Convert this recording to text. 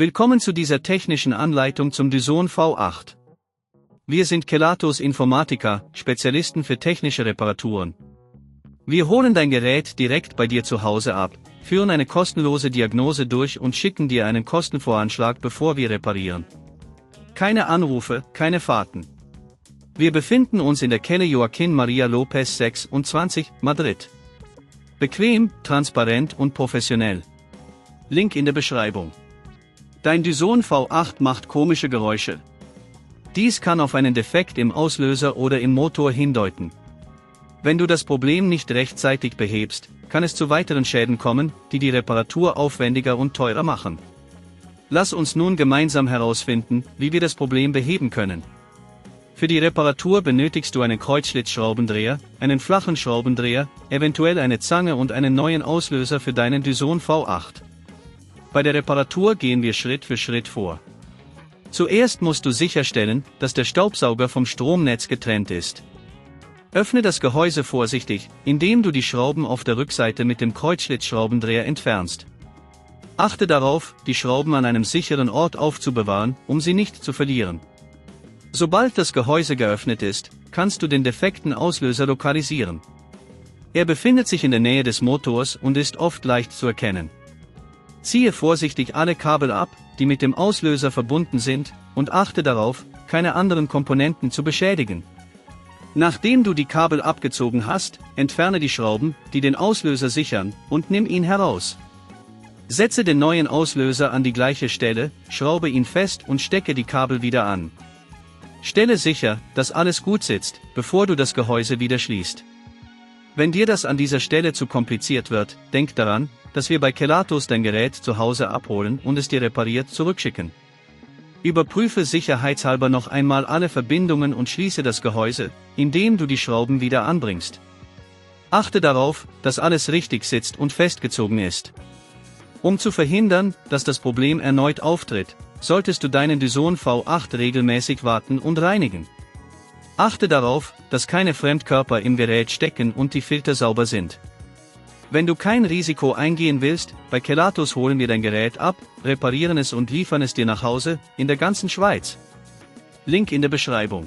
Willkommen zu dieser technischen Anleitung zum Dyson V8. Wir sind Kelatos Informática, Spezialisten für technische Reparaturen. Wir holen dein Gerät direkt bei dir zu Hause ab, führen eine kostenlose Diagnose durch und schicken dir einen Kostenvoranschlag, bevor wir reparieren. Keine Anrufe, keine Fahrten. Wir befinden uns in der Calle Joaquín María López 26, Madrid. Bequem, transparent und professionell. Link in der Beschreibung. Dein Dyson V8 macht komische Geräusche. Dies kann auf einen Defekt im Auslöser oder im Motor hindeuten. Wenn du das Problem nicht rechtzeitig behebst, kann es zu weiteren Schäden kommen, die die Reparatur aufwendiger und teurer machen. Lass uns nun gemeinsam herausfinden, wie wir das Problem beheben können. Für die Reparatur benötigst du einen Kreuzschlitzschraubendreher, einen flachen Schraubendreher, eventuell eine Zange und einen neuen Auslöser für deinen Dyson V8. Bei der Reparatur gehen wir Schritt für Schritt vor. Zuerst musst du sicherstellen, dass der Staubsauger vom Stromnetz getrennt ist. Öffne das Gehäuse vorsichtig, indem du die Schrauben auf der Rückseite mit dem Kreuzschlitzschraubendreher entfernst. Achte darauf, die Schrauben an einem sicheren Ort aufzubewahren, um sie nicht zu verlieren. Sobald das Gehäuse geöffnet ist, kannst du den defekten Auslöser lokalisieren. Er befindet sich in der Nähe des Motors und ist oft leicht zu erkennen. Ziehe vorsichtig alle Kabel ab, die mit dem Auslöser verbunden sind, und achte darauf, keine anderen Komponenten zu beschädigen. Nachdem du die Kabel abgezogen hast, entferne die Schrauben, die den Auslöser sichern, und nimm ihn heraus. Setze den neuen Auslöser an die gleiche Stelle, schraube ihn fest und stecke die Kabel wieder an. Stelle sicher, dass alles gut sitzt, bevor du das Gehäuse wieder schließt. Wenn dir das an dieser Stelle zu kompliziert wird, denk daran, dass wir bei Kelatos dein Gerät zu Hause abholen und es dir repariert zurückschicken. Überprüfe sicherheitshalber noch einmal alle Verbindungen und schließe das Gehäuse, indem du die Schrauben wieder anbringst. Achte darauf, dass alles richtig sitzt und festgezogen ist. Um zu verhindern, dass das Problem erneut auftritt, solltest du deinen Dyson V8 regelmäßig warten und reinigen. Achte darauf, dass keine Fremdkörper im Gerät stecken und die Filter sauber sind. Wenn du kein Risiko eingehen willst, bei Kelatos holen wir dein Gerät ab, reparieren es und liefern es dir nach Hause, in der ganzen Schweiz. Link in der Beschreibung.